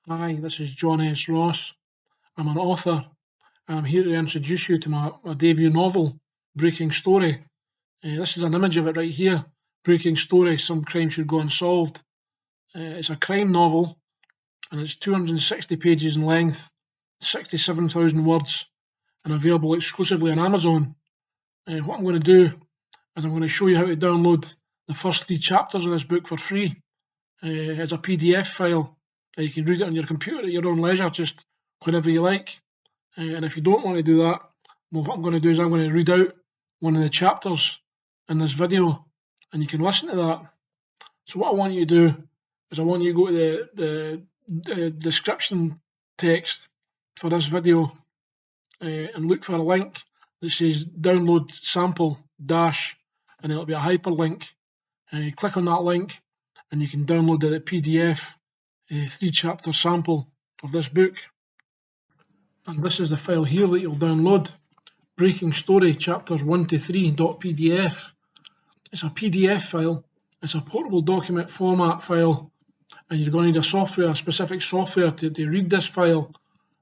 Hi, this is John S. Ross. I'm an author and I'm here to introduce you to my debut novel, Breaking Story. This is an image of it right here. Breaking Story, Some Crime Should Go Unsolved. It's a crime novel and it's 260 pages in length, 67,000 words, and available exclusively on Amazon. What I'm going to do is I'm going to show you how to download the first 3 chapters of this book for free as a PDF file. You can read it on your computer at your own leisure, just whenever you like. And if you don't want to do that, well, what I'm going to do is I'm going to read out one of the chapters in this video, and you can listen to that. So what I want you to do is I want you to go to the description text for this video and look for a link that says download sample dash, and it'll be a hyperlink. You click on that link and you can download the PDF 3 chapter sample of this book. And this is the file here that you'll download, Breaking Story chapters 1 to 3.pdf. It's a PDF file, it's a portable document format file, and you're going to need a specific software to read this file.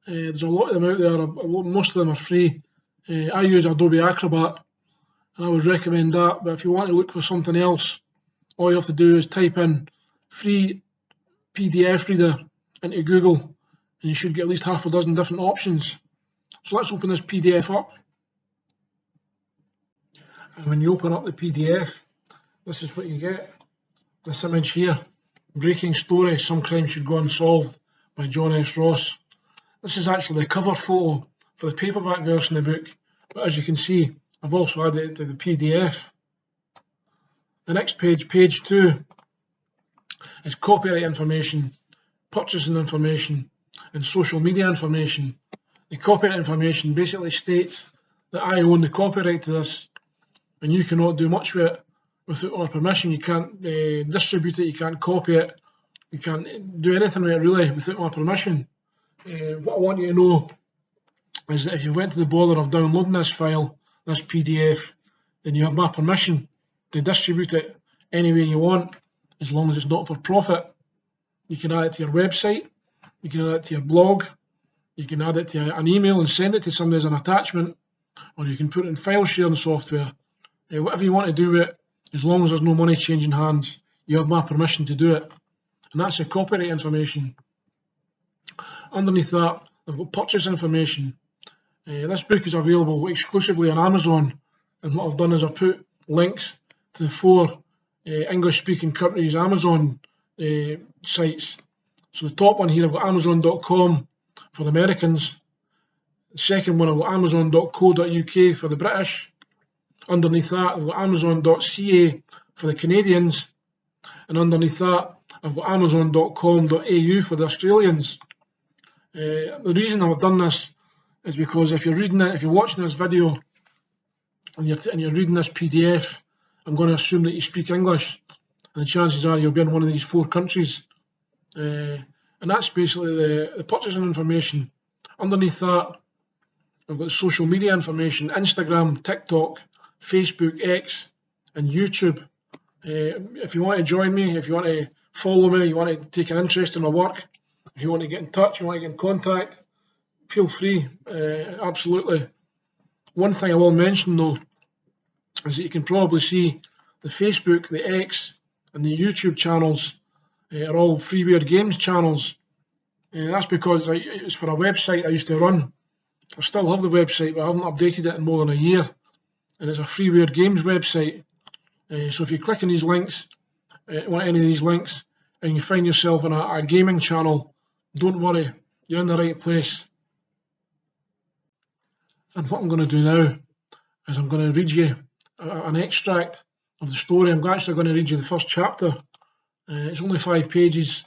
There's a lot of them out there, most of them are free. I use Adobe Acrobat and I would recommend that, but if you want to look for something else, all you have to do is type in free PDF reader into Google and you should get at least half a dozen different options. So let's open this PDF up. And when you open up the PDF, this is what you get. This image here, Breaking Story, Some Crime Should Go Unsolved by John S. Ross. This is actually the cover photo for the paperback version of the book, but as you can see, I've also added it to the PDF. The next page, page 2, is copyright information, purchasing information, and social media information. The copyright information basically states that I own the copyright to this, and you cannot do much with it without our permission. You can't distribute it, you can't copy it, you can't do anything with it really without my permission. What I want you to know is that if you went to the bother of downloading this file, this PDF, then you have my permission to distribute it any way you want, as long as it's not for profit. You can add it to your website, you can add it to your blog, you can add it to an email and send it to somebody as an attachment, or you can put it in file sharing software. Whatever you want to do with it, as long as there's no money changing hands, you have my permission to do it. And that's the copyright information. Underneath that, I've got purchase information. This book is available exclusively on Amazon, and what I've done is I've put links to the 4 English-speaking countries' Amazon sites. So the top one here, I've got Amazon.com for the Americans. The second one, I've got Amazon.co.uk for the British. Underneath that, I've got Amazon.ca for the Canadians. And underneath that, I've got Amazon.com.au for the Australians. The reason I've done this is because if you're watching this video and you're reading this PDF, I'm going to assume that you speak English, and the chances are you'll be in one of these 4 countries. And that's basically the purchasing information. Underneath that, I've got social media information: Instagram, TikTok, Facebook, X, and YouTube. If you want to join me, if you want to follow me, you want to take an interest in my work, if you want to get in touch, you want to get in contact, feel free, absolutely. One thing I will mention though, is that you can probably see the Facebook, the X, and the YouTube channels are all freeware games channels. That's because it's for a website I used to run. I still have the website, but I haven't updated it in more than a year. And it's a freeware games website. So if you click on these links, on any of these links, and you find yourself in a gaming channel, don't worry, you're in the right place. And what I'm going to do now is I'm going to read you an extract of the story. I'm actually going to read you the first chapter. It's only 5 pages,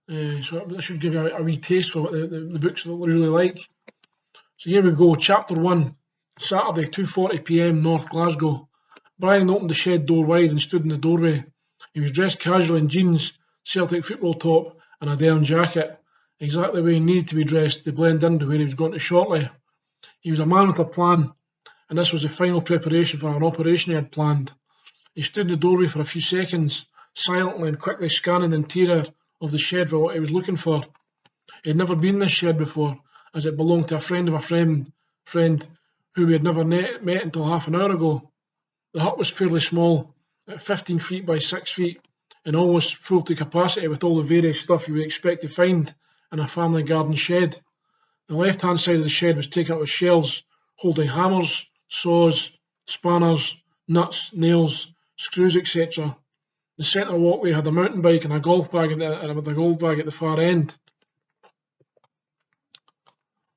so that should give you a wee taste for what the book's really like. So here we go, chapter 1, Saturday, 2:40 PM, North Glasgow. Brian opened the shed door wide and stood in the doorway. He was dressed casually in jeans, Celtic football top and a down jacket, exactly the way he needed to be dressed to blend into where he was going to shortly. He was a man with a plan, and this was the final preparation for an operation he had planned. He stood in the doorway for a few seconds, silently and quickly scanning the interior of the shed for what he was looking for. He had never been in this shed before, as it belonged to a friend of a friend who we had never met until half an hour ago. The hut was fairly small, at 15 feet by 6 feet, and almost full to capacity with all the various stuff you would expect to find in a family garden shed. The left-hand side of the shed was taken up with shelves holding hammers, saws, spanners, nuts, nails, screws, etc. The centre walkway had a mountain bike and a golf bag at the far end.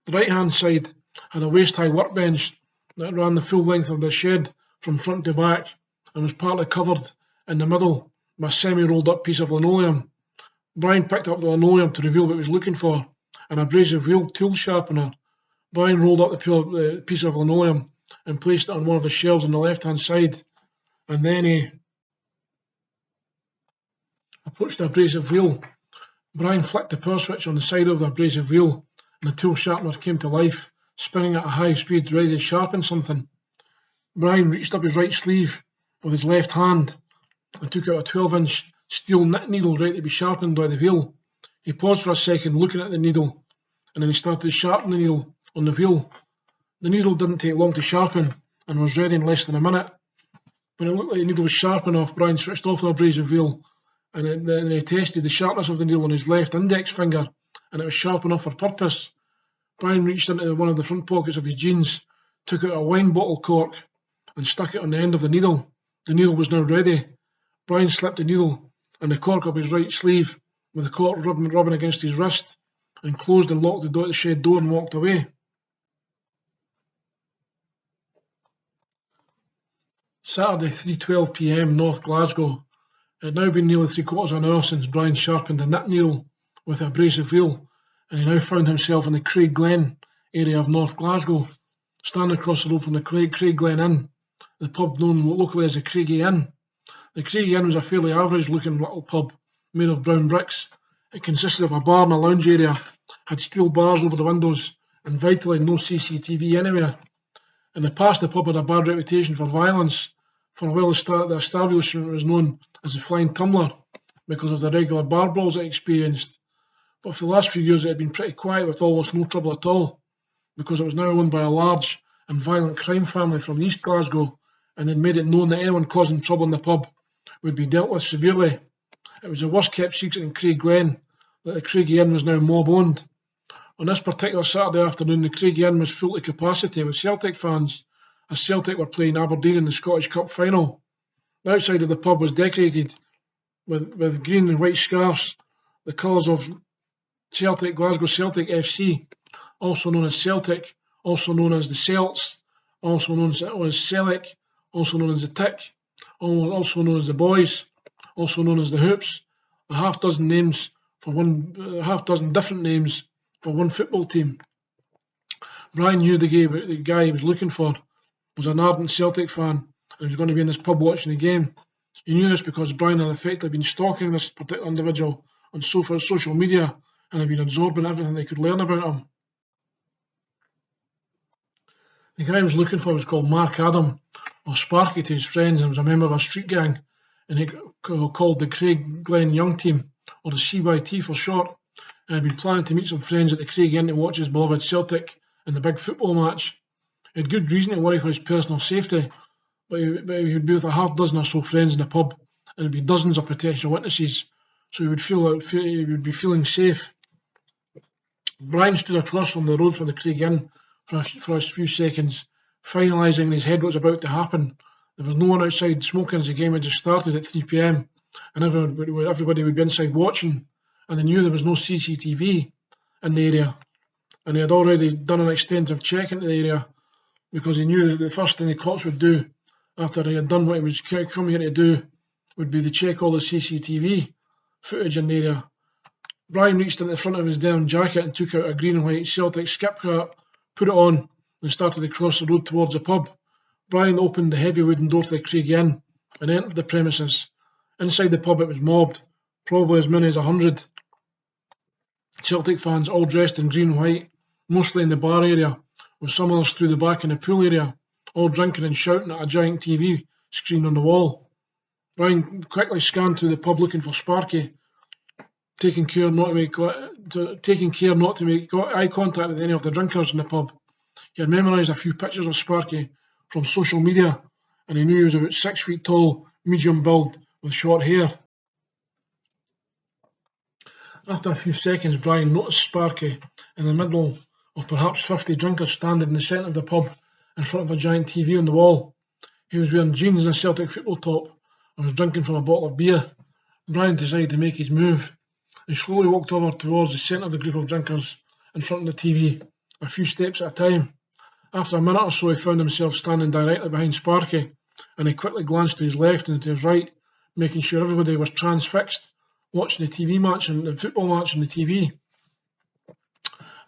The right-hand side had a waist-high workbench that ran the full length of the shed from front to back and was partly covered in the middle by a semi-rolled up piece of linoleum. Brian picked up the linoleum to reveal what he was looking for, an abrasive wheel tool sharpener. Brian rolled up the piece of linoleum and placed it on one of the shelves on the left-hand side, and then he approached the abrasive wheel. Brian flicked the power switch on the side of the abrasive wheel, and the tool sharpener came to life, spinning at a high speed, ready to sharpen something. Brian reached up his right sleeve with his left hand and took out a 12-inch steel knit needle ready to be sharpened by the wheel. He paused for a second looking at the needle, and then he started to sharpen the needle on the wheel. The needle didn't take long to sharpen and was ready in less than a minute. When it looked like the needle was sharp enough, Brian switched off the abrasive wheel, and then he tested the sharpness of the needle on his left index finger, and it was sharp enough for purpose. Brian reached into one of the front pockets of his jeans, took out a wine bottle cork, and stuck it on the end of the needle. The needle was now ready. Brian slipped the needle and the cork up his right sleeve, with the cork rubbing against his wrist, and closed and locked the shed door and walked away. Saturday, 3:12 p.m, North Glasgow. It had now been nearly 3/4 of an hour since Brian sharpened the knit needle with the abrasive wheel, and he now found himself in the Craig Glen area of North Glasgow, standing across the road from the Craig Glen Inn, the pub known locally as the Craigie Inn. The Craigie Inn was a fairly average-looking little pub made of brown bricks. It consisted of a bar and a lounge area, had steel bars over the windows, and vitally no CCTV anywhere. In the past, the pub had a bad reputation for violence. For a while, the establishment was known as the Flying Tumbler because of the regular bar brawls it experienced. But for the last few years, it had been pretty quiet with almost no trouble at all, because it was now owned by a large and violent crime family from East Glasgow, and had made it known that anyone causing trouble in the pub would be dealt with severely. It was the worst kept secret in Craig Glen that the Craigie Inn was now mob owned. On this particular Saturday afternoon, the Craigie Inn was full to capacity with Celtic fans, as Celtic were playing Aberdeen in the Scottish Cup final. The outside of the pub was decorated with green and white scarves, the colours of Celtic, Glasgow Celtic FC, also known as Celtic, also known as the Celts, also known as Celic, also known as the Tick, also known as the Boys, also known as the Hoops, a half dozen different names for one football team. Brian knew the guy he was looking for was an ardent Celtic fan, and he was going to be in this pub watching the game. He knew this because Brian had effectively been stalking this particular individual on social media and had been absorbing everything they could learn about him. The guy he was looking for was called Mark Adam, or Sparky to his friends, and was a member of a street gang, and he called the Craig Glen Young Team, or the CYT for short, and had been planning to meet some friends at the Craig Inn to watch his beloved Celtic in the big football match. He had good reason to worry for his personal safety, but he would be with a half dozen or so friends in the pub, and there would be dozens of potential witnesses, so he would be feeling safe. Brian stood across from the road from the Craig Inn for a few seconds, finalising in his head what was about to happen. There was no one outside smoking as the game had just started at 3 p.m, and everybody would be inside watching, and they knew there was no CCTV in the area, and he had already done an extensive check into the area, because he knew that the first thing the cops would do after he had done what he was come here to do would be to check all the CCTV footage in the area. Brian reached into the front of his denim jacket and took out a green and white Celtic skip cap, put it on, and started to cross the road towards the pub. Brian opened the heavy wooden door to the Craig Inn and entered the premises. Inside the pub it was mobbed, probably as many as 100 Celtic fans, all dressed in green and white, mostly in the bar area, with some others through the back in the pool area, all drinking and shouting at a giant TV screen on the wall. Brian quickly scanned through the pub looking for Sparky, taking care not to make eye contact with any of the drinkers in the pub. He had memorised a few pictures of Sparky from social media, and he knew he was about 6 feet tall, medium build, with short hair. After a few seconds, Brian noticed Sparky in the middle of perhaps 50 drinkers standing in the centre of the pub in front of a giant TV on the wall. He was wearing jeans and a Celtic football top and was drinking from a bottle of beer. Brian decided to make his move. He slowly walked over towards the centre of the group of drinkers in front of the TV, a few steps at a time. After a minute or so, he found himself standing directly behind Sparky, and he quickly glanced to his left and to his right, making sure everybody was transfixed, watching the TV match and the football match on the TV.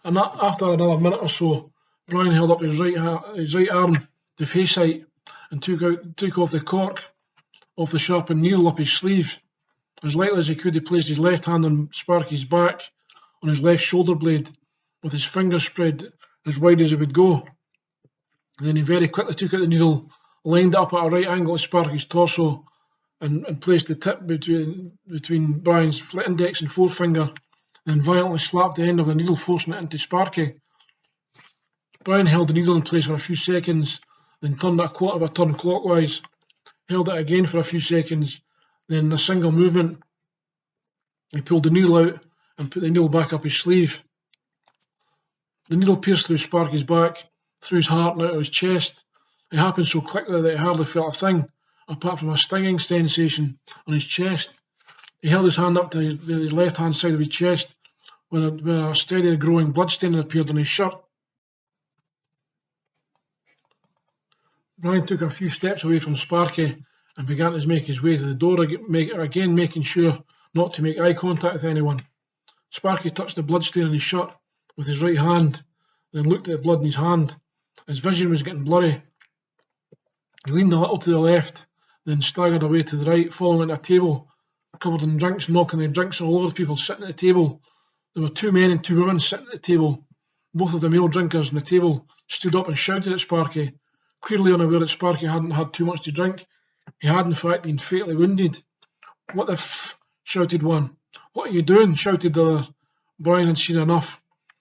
And after another minute or so, Brian held up his right arm to face height and took off the cork off the sharpened needle up his sleeve. As lightly as he could, he placed his left hand on Sparky's back, on his left shoulder blade, with his fingers spread as wide as he would go. Then he very quickly took out the needle, lined it up at a right angle to Sparky's torso, and placed the tip between Brian's index and forefinger, then violently slapped the end of the needle, forcing it into Sparky. Brian held the needle in place for a few seconds, then turned it a quarter of a turn clockwise, held it again for a few seconds, then in a single movement, he pulled the needle out and put the needle back up his sleeve. The needle pierced through Sparky's back, through his heart and out of his chest. It happened so quickly that he hardly felt a thing, apart from a stinging sensation on his chest. He held his hand up to his left-hand side of his chest, where a steady growing bloodstain had appeared on his shirt. Brian took a few steps away from Sparky and began to make his way to the door, again making sure not to make eye contact with anyone. Sparky touched the bloodstain on his shirt with his right hand, then looked at the blood in his hand. His vision was getting blurry. He leaned a little to the left, then staggered away to the right, falling into a table covered in drinks, knocking the drinks all over the people sitting at the table. There were 2 men and 2 women sitting at the table. Both of the male drinkers on the table stood up and shouted at Sparky, clearly unaware that Sparky hadn't had too much to drink. He had in fact been fatally wounded. "What the f?" shouted one. "What are you doing?" shouted the other. Brian had seen enough.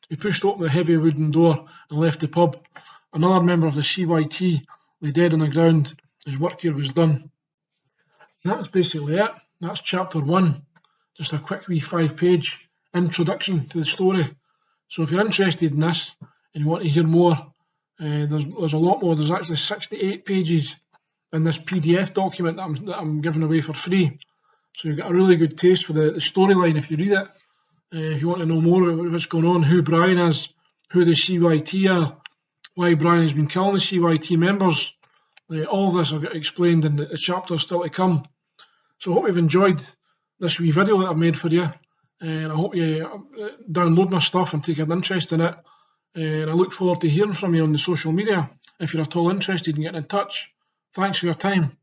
He pushed open the heavy wooden door and left the pub. Another member of the CYT lay dead on the ground. His work here was done. And that was basically it. That's chapter 1. Just a quick wee 5-page introduction to the story. So if you're interested in this and you want to hear more, there's a lot more. There's actually 68 pages in this PDF document that I'm giving away for free. So you've got a really good taste for the storyline if you read it. If you want to know more about what's going on, who Brian is, who the CYT are, why Brian has been killing the CYT members, all of this will get explained in the chapters still to come. So I hope you've enjoyed this wee video that I've made for you, and I hope you download my stuff and take an interest in it. And I look forward to hearing from you on the social media if you're at all interested in getting in touch. Thanks for your time.